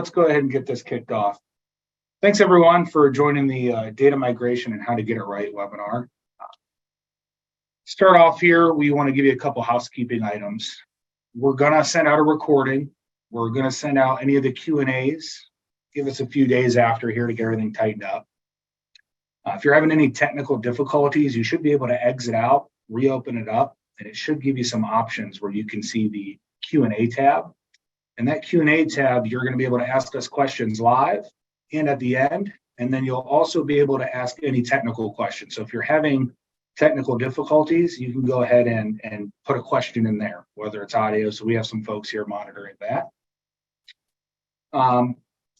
let's go ahead and get this kicked off. Thanks everyone for joining the data migration and how to get it right webinar. Start off here, we want to give you a couple housekeeping items. We're gonna send out a recording. We're gonna send out any of the Q&As. Give us a few days after here to get everything tightened up. If you're having any technical difficulties, you should be able to exit out, reopen it up, and it should give you some options where you can see the Q&A tab. And that Q&A tab, you're going to be able to ask us questions live and at the end, and then you'll also be able to ask any technical questions. So if you're having technical difficulties, you can go ahead and put a question in there, whether it's audio. So we have some folks here monitoring that.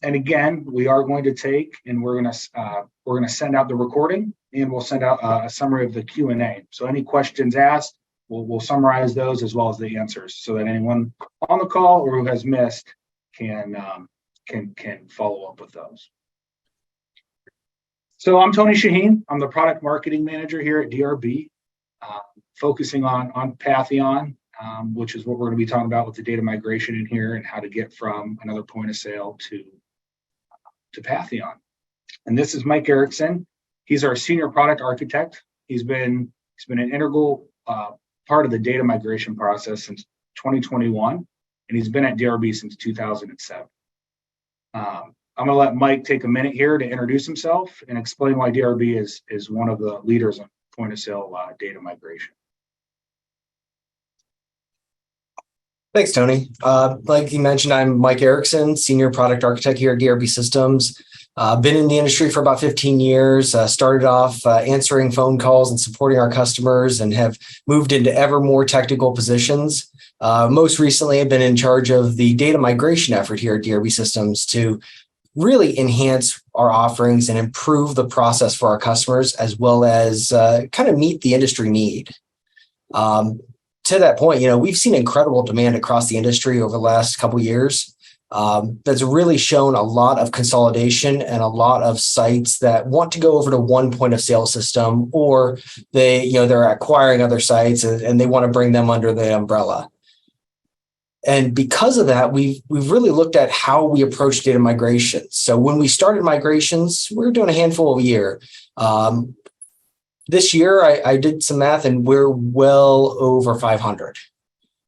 And again, we are going to take and we're going to send out the recording, and we'll send out a summary of the Q&A. So any questions asked, we'll summarize those as well as the answers, so that anyone on the call or who has missed can follow up with those. So I'm Tony Shaheen. I'm the product marketing manager here at DRB, focusing on Patheon, which is what we're going to be talking about with the data migration in here and how to get from another point of sale to Patheon. And this is Mike Erickson. He's our senior product architect. He's been an integral part of the data migration process since 2021, and he's been at DRB since 2007. I'm going to let Mike take a minute here to introduce himself and explain why DRB is one of the leaders in point of sale data migration. Thanks, Tony. Like you mentioned, I'm Mike Erickson, Senior Product Architect here at DRB Systems. Been in the industry for about 15 years, started off answering phone calls and supporting our customers, and have moved into ever more technical positions. Most recently, I've been in charge of the data migration effort here at DRB Systems to really enhance our offerings and improve the process for our customers, as well as kind of meet the industry need. To that point, we've seen incredible demand across the industry over the last couple of years. That's really shown a lot of consolidation and a lot of sites that want to go over to one point of sale system, or they're acquiring other sites and they want to bring them under the umbrella. And because of that, we've really looked at how we approach data migrations. So when we started migrations, we were doing a handful a year. This year, I did some math, and we're well over 500.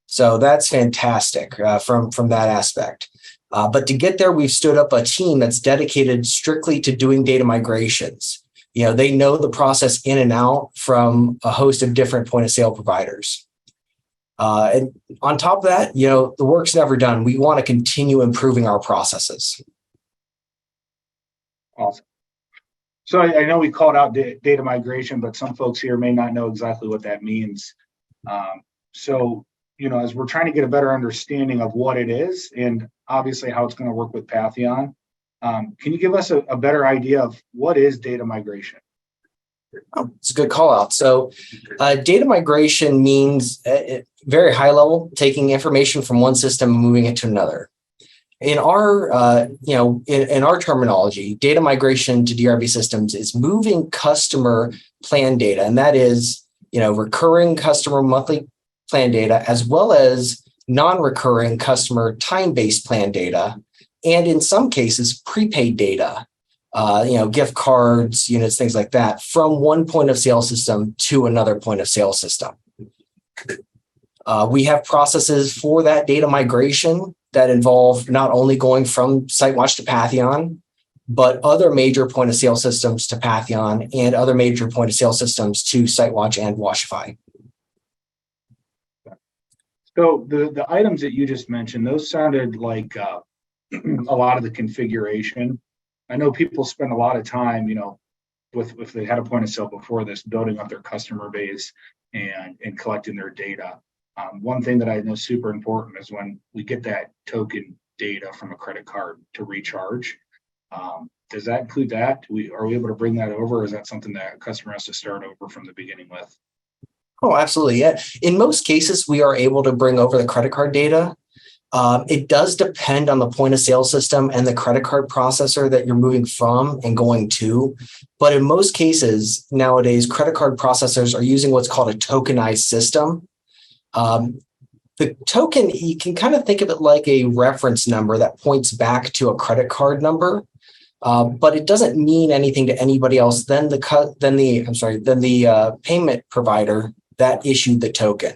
So that's fantastic from that aspect. But to get there, we've stood up a team that's dedicated strictly to doing data migrations. They know the process in and out from a host of different point of sale providers. And on top of that, the work's never done. We want to continue improving our processes. Awesome. So I know we called out data migration, but some folks here may not know exactly what that means. So as we're trying to get a better understanding of what it is and obviously how it's going to work with Patheon, can you give us a better idea of what is data migration? Oh, it's a good call out. So data migration means very high level, taking information from one system and moving it to another. In our, in our terminology, data migration to DRB Systems is moving customer plan data, and that is, recurring customer monthly plan data, as well as non-recurring customer time-based plan data, and in some cases, prepaid data, gift cards, units, things like that, from one point of sale system to another point of sale system. We have processes for that data migration that involve not only going from SiteWatch to Patheon, but other major point of sale systems to Patheon and other major point of sale systems to SiteWatch and Washify. So the items that you just mentioned, those sounded like a lot of the configuration. I know people spend a lot of time, if they had a point of sale before this, building up their customer base and collecting their data. One thing that I know is super important is when we get that token data from a credit card to recharge. Does that include that? Are we able to bring that over, or is that something that a customer has to start over from the beginning with? Oh, absolutely. Yeah. In most cases, we are able to bring over the credit card data. It does depend on the point of sale system and the credit card processor that you're moving from and going to. But in most cases nowadays, credit card processors are using what's called a tokenized system. The token, you can kind of think of it like a reference number that points back to a credit card number, but it doesn't mean anything to anybody else than the payment provider that issued the token.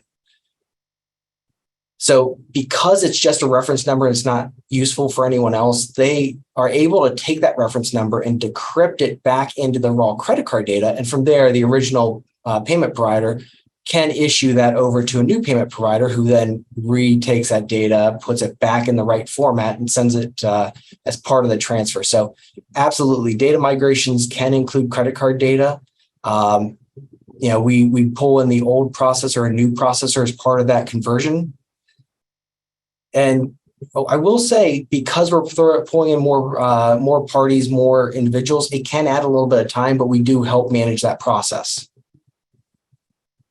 So because it's just a reference number and it's not useful for anyone else, they are able to take that reference number and decrypt it back into the raw credit card data. And from there, the original payment provider can issue that over to a new payment provider who then retakes that data, puts it back in the right format, and sends it as part of the transfer. So absolutely, data migrations can include credit card data. We pull in the old processor and new processor as part of that conversion. And I will say, because we're pulling in more parties, more individuals, it can add a little bit of time, but we do help manage that process.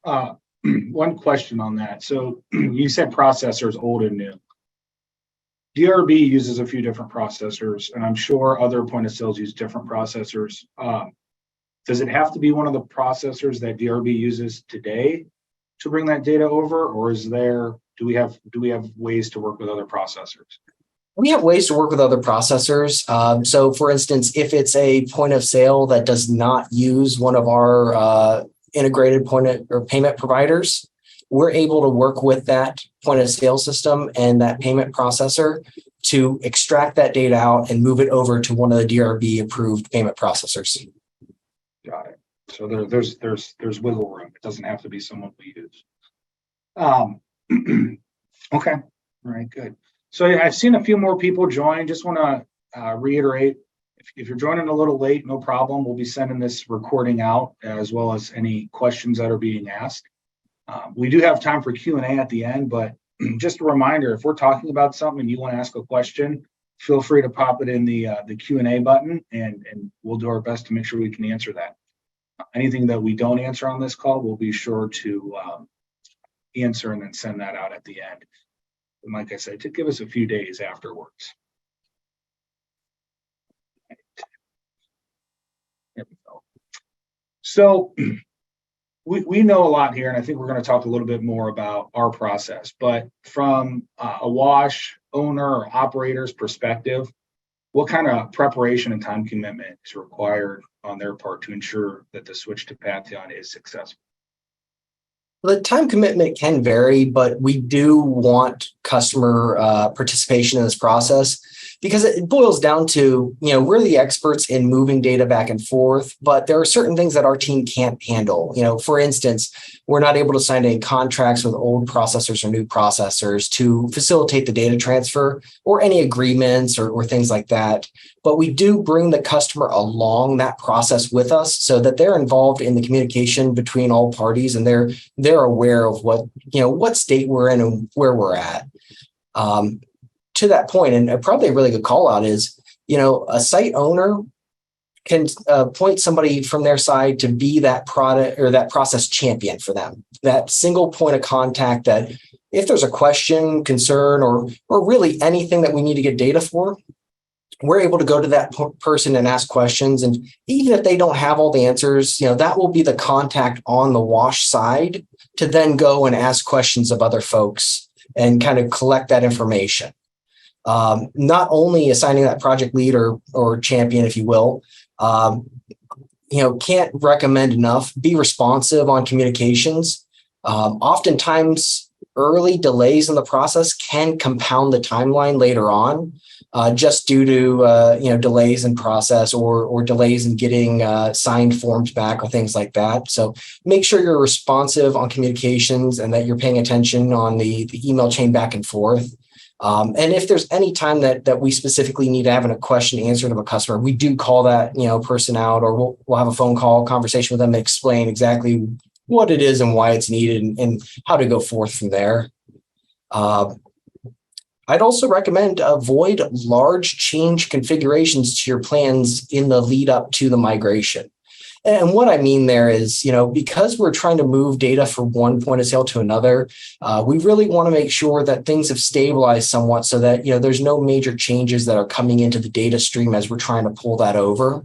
One question on that. So you said processors old and new. DRB uses a few different processors, and I'm sure other point of sales use different processors. Does it have to be one of the processors that DRB uses today to bring that data over, or do we have ways to work with other processors? We have ways to work with other processors. So for instance, if it's a point of sale that does not use one of our integrated payment providers, we're able to work with that point of sale system and that payment processor to extract that data out and move it over to one of the DRB approved payment processors. Got it. So there's wiggle room. It doesn't have to be someone we use. Okay. All right, good. So I've seen a few more people join. Just want to reiterate, if you're joining a little late, no problem. We'll be sending this recording out as well as any questions that are being asked. We do have time for Q&A at the end, but just a reminder, if we're talking about something and you want to ask a question, feel free to pop it in the Q&A button, and we'll do our best to make sure we can answer that. Anything that we don't answer on this call, we'll be sure to answer and then send that out at the end. And like I said, to give us a few days afterwards. There we go. So we know a lot here, and I think we're going to talk a little bit more about our process. But from a wash owner or operator's perspective, what kind of preparation and time commitment is required on their part to ensure that the switch to Patheon is successful? The time commitment can vary, but we do want customer participation in this process, because it boils down to, we're the experts in moving data back and forth, but there are certain things that our team can't handle. For instance, we're not able to sign any contracts with old processors or new processors to facilitate the data transfer or any agreements or things like that. But we do bring the customer along that process with us so that they're involved in the communication between all parties, and they're aware of what state we're in and where we're at. To that point, and probably a really good call out is, a site owner can point somebody from their side to be that product or that process champion for them, that single point of contact that if there's a question, concern, or really anything that we need to get data for, we're able to go to that person and ask questions. And even if they don't have all the answers, that will be the contact on the wash side to then go and ask questions of other folks and kind of collect that information. Not only assigning that project lead or champion, if you will, can't recommend enough, be responsive on communications. Oftentimes, early delays in the process can compound the timeline later on, just due to delays in process or delays in getting signed forms back or things like that. So make sure you're responsive on communications and that you're paying attention on the email chain back and forth. And if there's any time that we specifically need to have a question answered of a customer, we do call that person out, or we'll have a phone call conversation with them to explain exactly what it is and why it's needed and how to go forth from there. I'd also recommend avoid large change configurations to your plans in the lead up to the migration. And what I mean there is, because we're trying to move data from one point of sale to another, we really want to make sure that things have stabilized somewhat so that, there's no major changes that are coming into the data stream as we're trying to pull that over.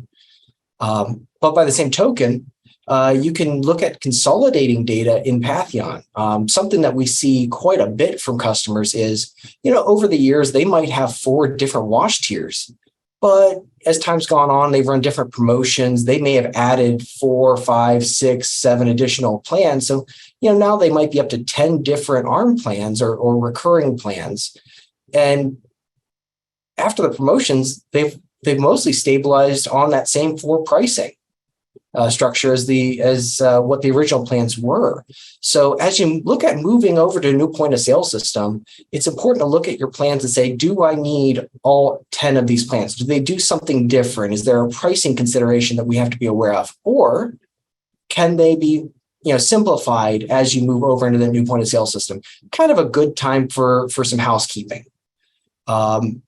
But by the same token, you can look at consolidating data in Patheon. Something that we see quite a bit from customers is, over the years, they might have 4 different wash tiers, but as time's gone on, they've run different promotions. They may have added 4, 5, 6, 7 additional plans. So, now they might be up to 10 different ARM plans or recurring plans. And after the promotions, they've mostly stabilized on that same 4 pricing structure as what the original plans were. So as you look at moving over to a new point of sale system, it's important to look at your plans and say, do I need all 10 of these plans? Do they do something different? Is there a pricing consideration that we have to be aware of? Or can they be simplified as you move over into the new point of sale system? Kind of a good time for some housekeeping. From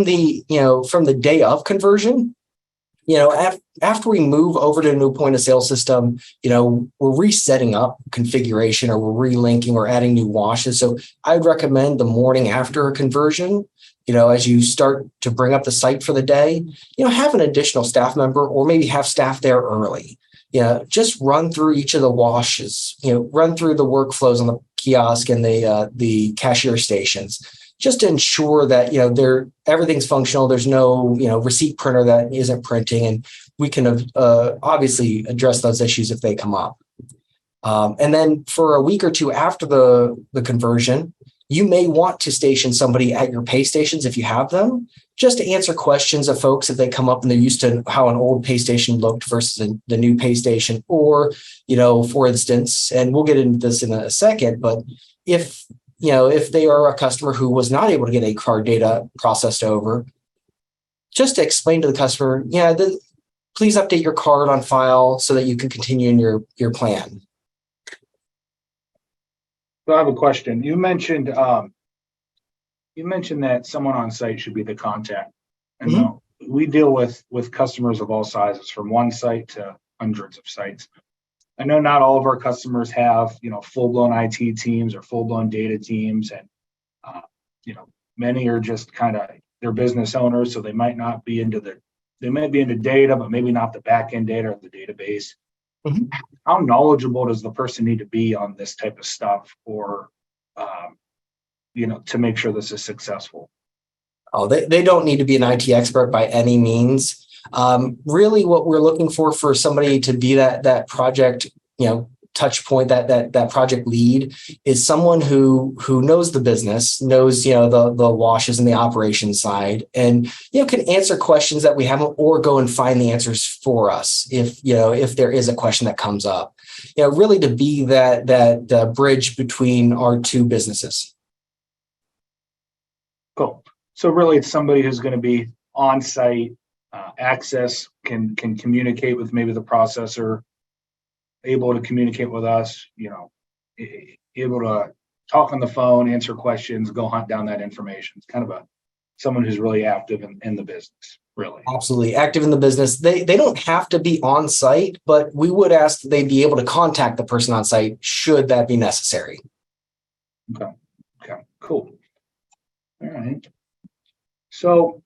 the day of conversion, after we move over to a new point of sale system, we're resetting up configuration, or we're relinking or adding new washes. So I'd recommend the morning after a conversion, as you start to bring up the site for the day, have an additional staff member, or maybe have staff there early. Just run through each of the washes, run through the workflows on the kiosk and the cashier stations, just to ensure that, everything's functional. There's no, receipt printer that isn't printing, and we can obviously address those issues if they come up. And then for a week or 2 after the conversion, you may want to station somebody at your pay stations if you have them, just to answer questions of folks if they come up and they're used to how an old pay station looked versus the new pay station. Or, for instance, and we'll get into this in a second, but if they are a customer who was not able to get a card data processed over, just to explain to the customer, please update your card on file so that you can continue in your plan. So I have a question. You mentioned that someone on site should be the contact, and we deal with customers of all sizes, from one site to hundreds of sites. I know not all of our customers have, full-blown IT teams or full-blown data teams, and many are just kind of, they're business owners, so they might not be into data, but maybe not the back-end data or the database. Mm-hmm. How knowledgeable does the person need to be on this type of stuff, or to make sure this is successful? Oh, they don't need to be an IT expert by any means. Really, what we're looking for somebody to be that project, touch point, that project lead, is someone who knows the business, knows, the washes and the operations side, and, can answer questions that we haven't, or go and find the answers for us if there is a question that comes up, really to be that bridge between our 2 businesses. Cool. So really, it's somebody who's going to be on site, access, can communicate with maybe the processor, able to communicate with us, able to talk on the phone, answer questions, go hunt down that information. It's kind of someone who's really active in the business, really. Absolutely. Active in the business. They don't have to be on site, but we would ask that they be able to contact the person on site should that be necessary. Okay, cool. All right. So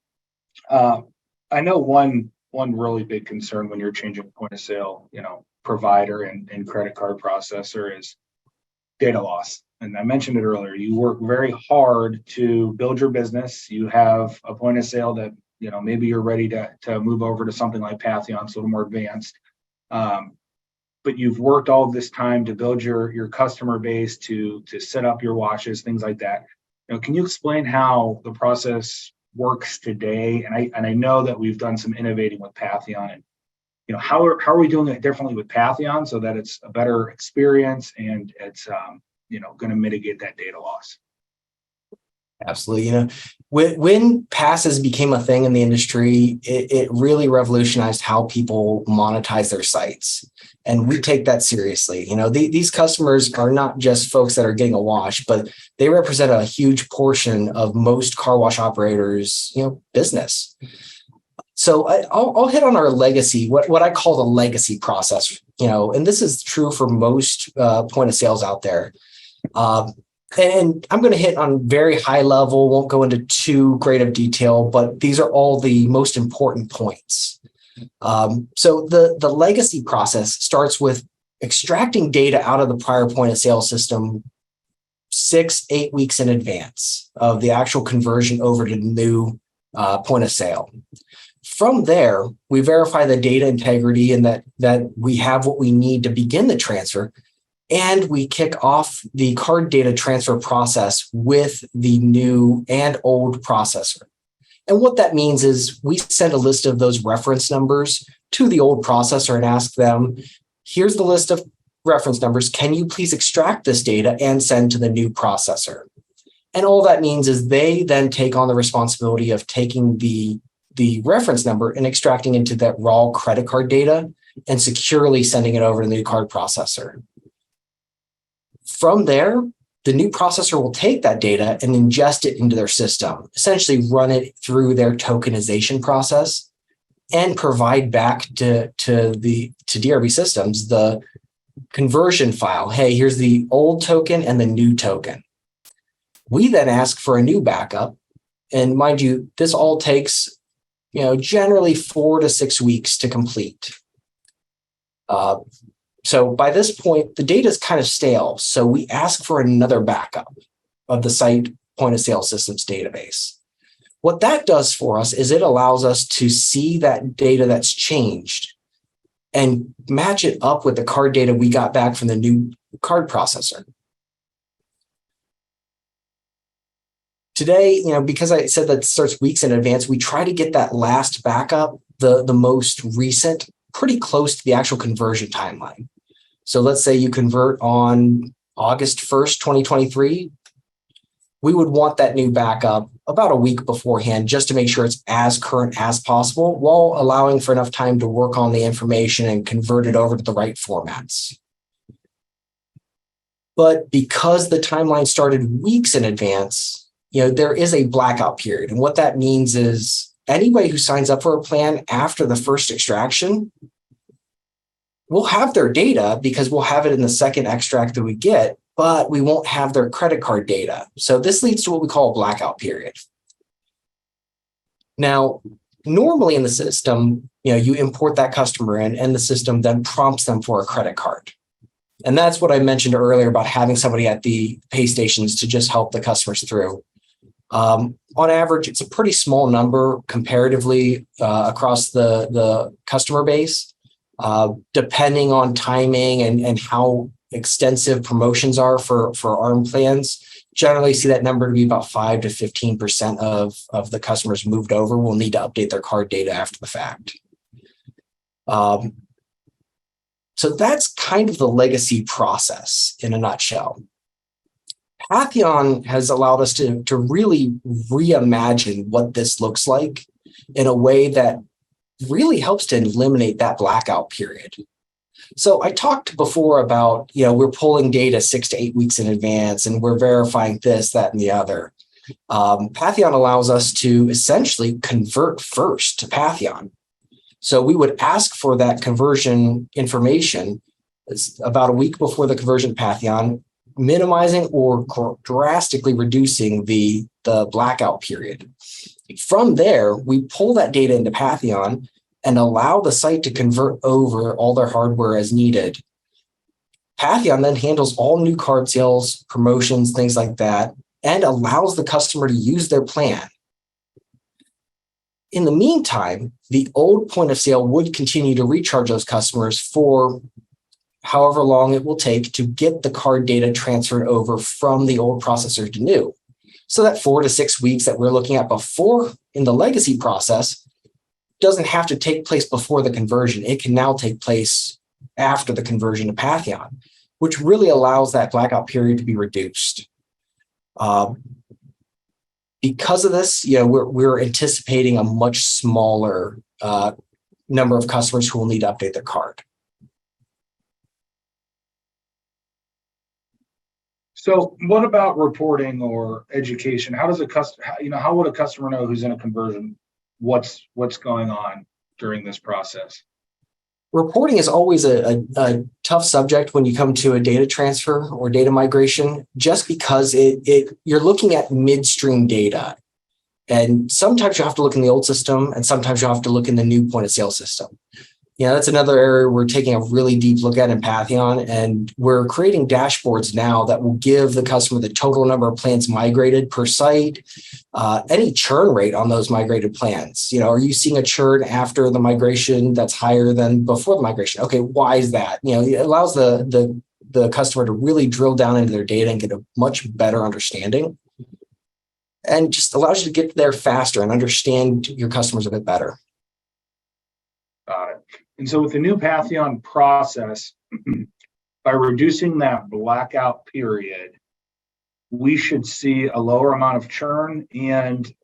I know one really big concern when you're changing point of sale, provider and credit card processor is data loss. And I mentioned it earlier. You work very hard to build your business. You have a point of sale that, maybe you're ready to move over to something like Patheon, it's a little more advanced. But you've worked all this time to build your customer base, to set up your washes, things like that. Can you explain how the process works today? And I know that we've done some innovating with Patheon, and how are we doing it differently with Patheon so that it's a better experience and it's going to mitigate that data loss? Absolutely. When passes became a thing in the industry, it really revolutionized how people monetize their sites. And we take that seriously. These customers are not just folks that are getting a wash, but they represent a huge portion of most car wash operators, business. So I'll hit on our legacy, what I call the legacy process, and this is true for most point of sales out there. And I'm going to hit on very high level, won't go into too great of detail, but these are all the most important points. So the legacy process starts with extracting data out of the prior point of sale system 6-8 weeks in advance of the actual conversion over to the new point of sale. From there, we verify the data integrity and that we have what we need to begin the transfer. And we kick off the card data transfer process with the new and old processor. And what that means is we send a list of those reference numbers to the old processor and ask them, here's the list of reference numbers. Can you please extract this data and send to the new processor? And all that means is they then take on the responsibility of taking the reference number and extracting into that raw credit card data and securely sending it over to the new card processor. From there, the new processor will take that data and ingest it into their system, essentially run it through their tokenization process and provide back to DRB systems the conversion file. Hey, here's the old token and the new token. We then ask for a new backup. And mind you, this all takes, generally 4 to 6 weeks to complete. So by this point, the data is kind of stale. So we ask for another backup of the site point of sale systems database. What that does for us is it allows us to see that data that's changed and match it up with the card data we got back from the new card processor. Today, because I said that starts weeks in advance, we try to get that last backup, the most recent, pretty close to the actual conversion timeline. So let's say you convert on August 1st, 2023. We would want that new backup about a week beforehand just to make sure it's as current as possible while allowing for enough time to work on the information and convert it over to the right formats. But because the timeline started weeks in advance, there is a blackout period. And what that means is anybody who signs up for a plan after the first extraction, we'll have their data because we'll have it in the second extract that we get, but we won't have their credit card data. So this leads to what we call a blackout period. Now, normally in the system, you import that customer in and the system then prompts them for a credit card. And that's what I mentioned earlier about having somebody at the pay stations to just help the customers through. On average, it's a pretty small number comparatively across the customer base. Depending on timing and how extensive promotions are for ARM plans, generally see that number to be about 5 to 15% of the customers moved over will need to update their card data after the fact. So that's kind of the legacy process in a nutshell. Patheon has allowed us to really reimagine what this looks like in a way that really helps to eliminate that blackout period. So I talked before about, we're pulling data 6 to 8 weeks in advance and we're verifying this, that, and the other. Patheon allows us to essentially convert first to Patheon. So we would ask for that conversion information about a week before the conversion to Patheon, minimizing or drastically reducing the blackout period. From there, we pull that data into Patheon and allow the site to convert over all their hardware as needed. Patheon then handles all new card sales, promotions, things like that, and allows the customer to use their plan. In the meantime, the old point of sale would continue to recharge those customers for however long it will take to get the card data transferred over from the old processor to new. So that 4 to 6 weeks that we're looking at before in the legacy process doesn't have to take place before the conversion. It can now take place after the conversion to Patheon, which really allows that blackout period to be reduced. Because of this, we're anticipating a much smaller number of customers who will need to update their card. So what about reporting or education? How does how would a customer know who's in a conversion? What's going on during this process? Reporting is always a tough subject when you come to a data transfer or data migration, just because you're looking at midstream data. And sometimes you have to look in the old system, and sometimes you have to look in the new point of sale system. That's another area we're taking a really deep look at in Patheon, and we're creating dashboards now that will give the customer the total number of plans migrated per site, any churn rate on those migrated plans. Are you seeing a churn after the migration that's higher than before the migration? Okay, why is that? It allows the customer to really drill down into their data and get a much better understanding, and just allows you to get there faster and understand your customers a bit better. Got it. And so with the new Patheon process, by reducing that blackout period, we should see a lower amount of churn and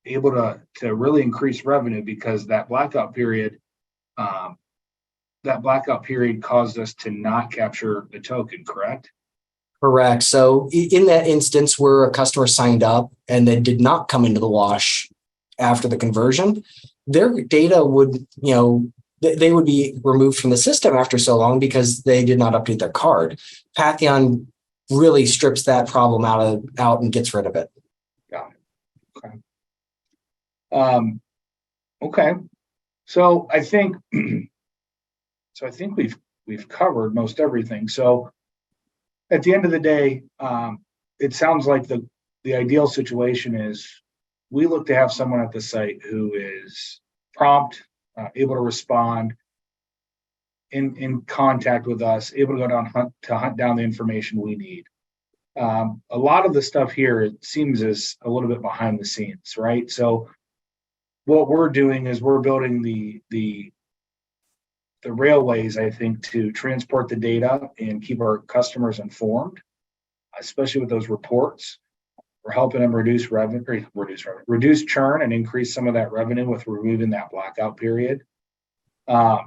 able to really increase revenue, because that blackout period caused us to not capture the token, correct? Correct. So in that instance where a customer signed up and then did not come into the wash after the conversion, their data would, they would be removed from the system after so long because they did not update their card. Patheon really strips that problem out and gets rid of it. Got it. Okay. Okay. So I think we've covered most everything. So at the end of the day, it sounds like the ideal situation is we look to have someone at the site who is prompt, able to respond, in contact with us, able to go down hunt down the information we need. A lot of the stuff here, it seems, is a little bit behind the scenes, right? So what we're doing is we're building the railways, I think, to transport the data and keep our customers informed, especially with those reports. We're helping them reduce churn and increase some of that revenue with removing that blackout period. Oh,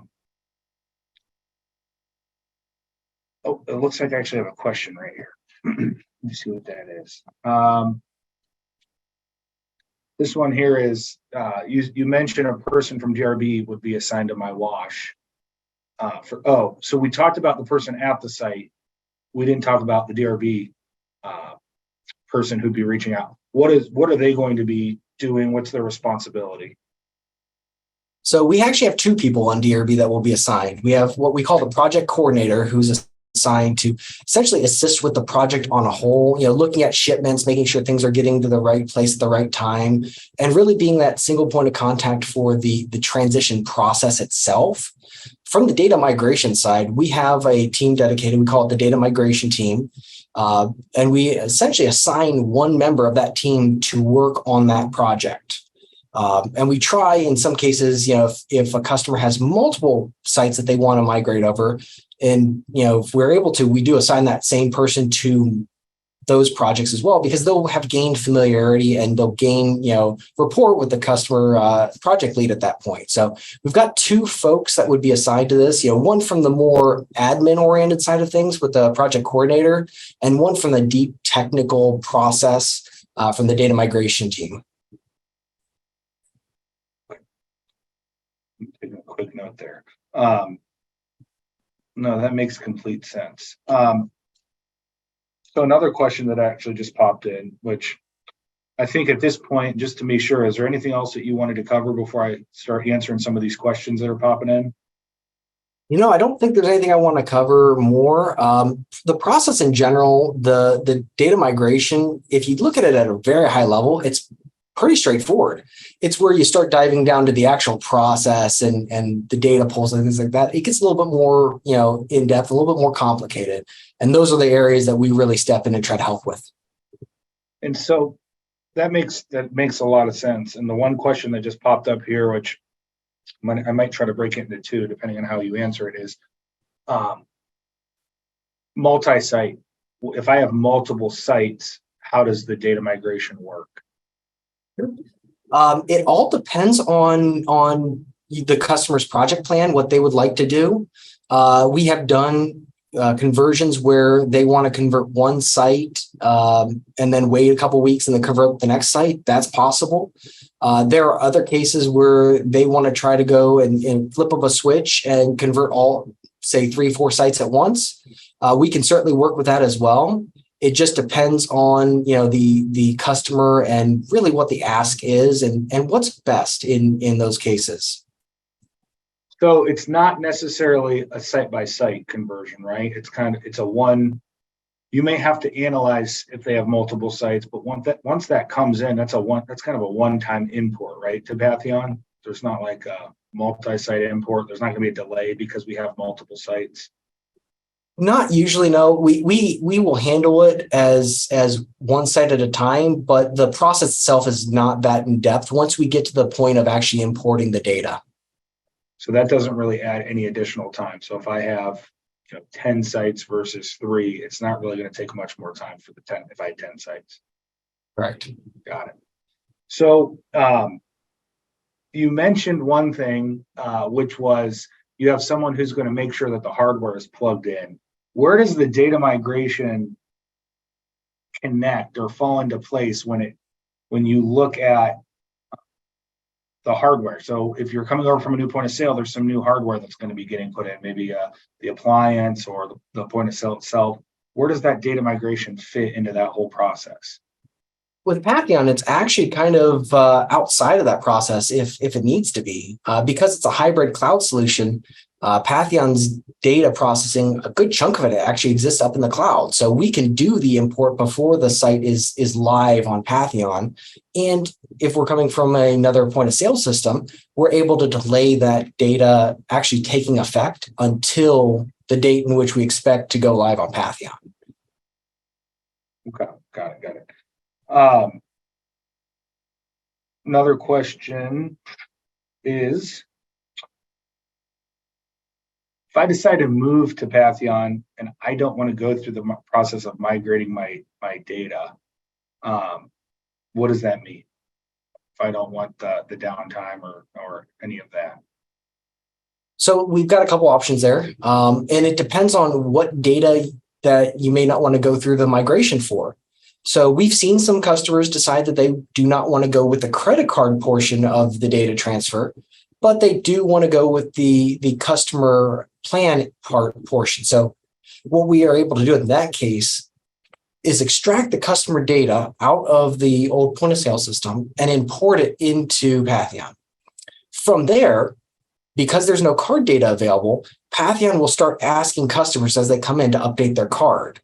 it looks like I actually have a question right here. Let me see what that is. This one here is, you mentioned a person from DRB would be assigned to my wash. So we talked about the person at the site. We didn't talk about the DRB person who'd be reaching out. What are they going to be doing? What's their responsibility? So we actually have two people on DRB that will be assigned. We have what we call the project coordinator, who's assigned to essentially assist with the project on a whole, looking at shipments, making sure things are getting to the right place at the right time, and really being that single point of contact for the transition process itself. From the data migration side, we have a team dedicated. We call it the data migration team. And we essentially assign one member of that team to work on that project. And we try, in some cases, if a customer has multiple sites that they want to migrate over, and if we're able to, we do assign that same person to those projects as well, because they'll have gained familiarity and they'll gain, rapport with the customer project lead at that point. So we've got two folks that would be assigned to this, one from the more admin oriented side of things with the project coordinator, and one from the deep technical process from the data migration team. Taking a quick note there. No, that makes complete sense. So another question that actually just popped in, which I think at this point, just to be sure, is there anything else that you wanted to cover before I start answering some of these questions that are popping in? I don't think there's anything I want to cover more. The process in general, the data migration, if you look at it at a very high level, it's pretty straightforward. It's where you start diving down to the actual process and the data pulls and things like that. It gets a little bit more, in depth, a little bit more complicated. And those are the areas that we really step in and try to help with. And so that makes a lot of sense. And the one question that just popped up here, which I might try to break it into two, depending on how you answer it, is multi-site. If I have multiple sites, how does the data migration work? It all depends on the customer's project plan, what they would like to do. We have done conversions where they want to convert one site and then wait a couple of weeks and then convert the next site. That's possible. There are other cases where they want to try to go and flip of a switch and convert all, say, 3-4 sites at once. We can certainly work with that as well. It just depends on, the customer and really what the ask is and what's best in those cases. So it's not necessarily a site by site conversion, right? It's a one. You may have to analyze if they have multiple sites, but once that comes in, that's kind of a one-time import, right? To Patheon, there's not like a multi-site import. There's not going to be a delay because we have multiple sites. Not usually, no. We will handle it as one site at a time, but the process itself is not that in depth once we get to the point of actually importing the data. So that doesn't really add any additional time. So if I have 10 sites versus 3, it's not really going to take much more time for the 10 if I had 10 sites. Correct. Got it. So you mentioned one thing, which was you have someone who's going to make sure that the hardware is plugged in. Where does the data migration connect or fall into place when you look at the hardware? So if you're coming over from a new point of sale, there's some new hardware that's going to be getting put in, maybe the appliance or the point of sale itself. Where does that data migration fit into that whole process? With Patheon, it's actually kind of outside of that process if it needs to be. Because it's a hybrid cloud solution, Patheon's data processing, a good chunk of it actually exists up in the cloud. So we can do the import before the site is live on Patheon. And if we're coming from another point of sale system, we're able to delay that data actually taking effect until the date in which we expect to go live on Patheon. Okay, got it. Another question is, if I decide to move to Patheon and I don't want to go through the process of migrating my data, what does that mean? If I don't want the downtime or any of that? So we've got a couple options there, and it depends on what data that you may not want to go through the migration for. So we've seen some customers decide that they do not want to go with the credit card portion of the data transfer, but they do want to go with the customer plan portion. So what we are able to do in that case is extract the customer data out of the old point of sale system and import it into Patheon. From there, because there's no card data available, Patheon will start asking customers as they come in to update their card.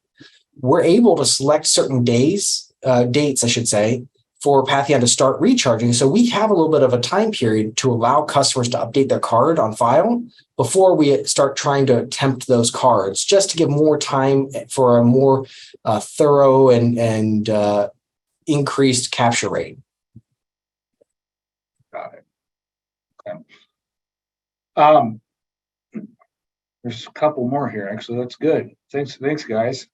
We're able to select certain dates, I should say, for Patheon to start recharging. So we have a little bit of a time period to allow customers to update their card on file before we start trying to attempt those cards, just to give more time for a more thorough and increased capture rate. Got it. Okay. There's a couple more here, actually. That's good. Thanks, guys.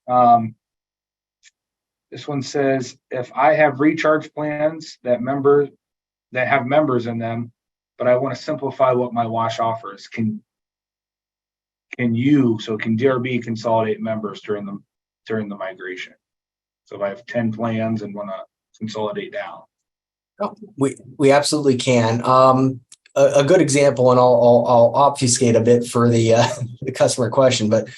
This one says, if I have recharge plans that have members in them, but I want to simplify what my wash offers, can DRB consolidate members during the migration? So if I have 10 plans and want to consolidate down. Oh, we absolutely can. A good example, and I'll obfuscate a bit for the customer question, but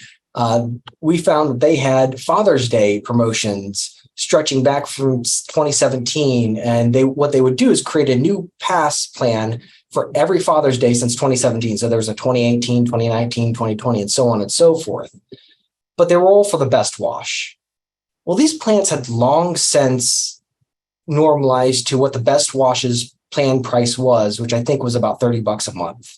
we found that they had Father's Day promotions stretching back from 2017, and what they would do is create a new pass plan for every Father's Day since 2017. So there was a 2018, 2019, 2020, and so on and so forth. But they were all for the best wash. Well, these plans had long since normalized to what the best wash's plan price was, which I think was about $30 a month.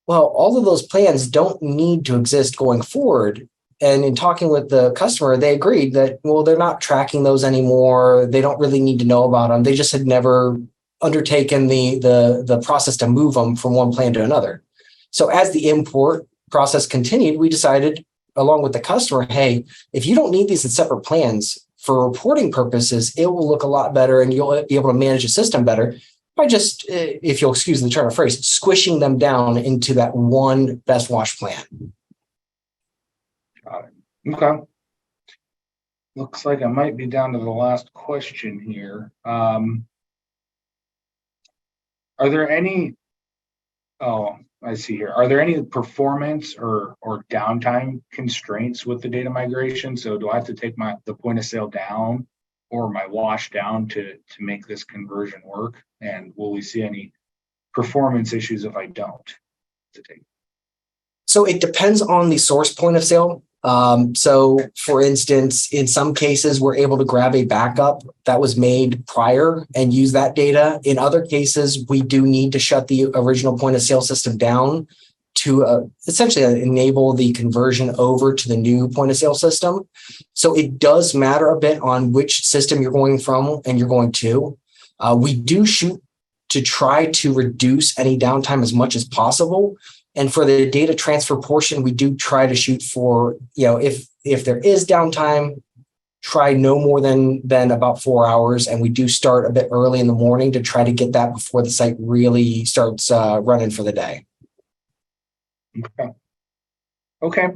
Well, all of those plans don't need to exist going forward. And in talking with the customer, they agreed that, well, they're not tracking those anymore. They don't really need to know about them. They just had never undertaken the process to move them from one plan to another. So as the import process continued, we decided, along with the customer, hey, if you don't need these in separate plans, for reporting purposes, it will look a lot better and you'll be able to manage the system better by just, if you'll excuse the turn of phrase, squishing them down into that one best wash plan. Got it. Okay. Looks like I might be down to the last question here. Are there any, I see here. Are there any performance or downtime constraints with the data migration? So do I have to take the point of sale down or my wash down to make this conversion work? And will we see any performance issues if I don't? So it depends on the source point of sale. So for instance, in some cases, we're able to grab a backup that was made prior and use that data. In other cases, we do need to shut the original point of sale system down to essentially enable the conversion over to the new point of sale system. So it does matter a bit on which system you're going from and you're going to. We do shoot to try to reduce any downtime as much as possible. And for the data transfer portion, we do try to shoot for, if there is downtime, try no more than about 4 hours. And we do start a bit early in the morning to try to get that before the site really starts running for the day. Okay.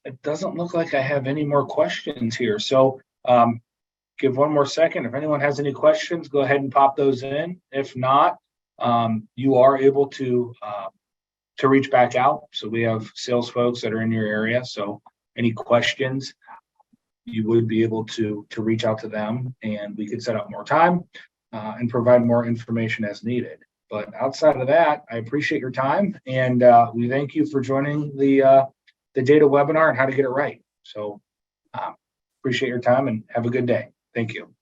It doesn't look like I have any more questions here. So give one more second. If anyone has any questions, go ahead and pop those in. If not, you are able to reach back out. So we have sales folks that are in your area. So any questions, you would be able to reach out to them and we could set up more time and provide more information as needed. But outside of that, I appreciate your time and we thank you for joining the data webinar and how to get it right. So appreciate your time and have a good day. Thank you.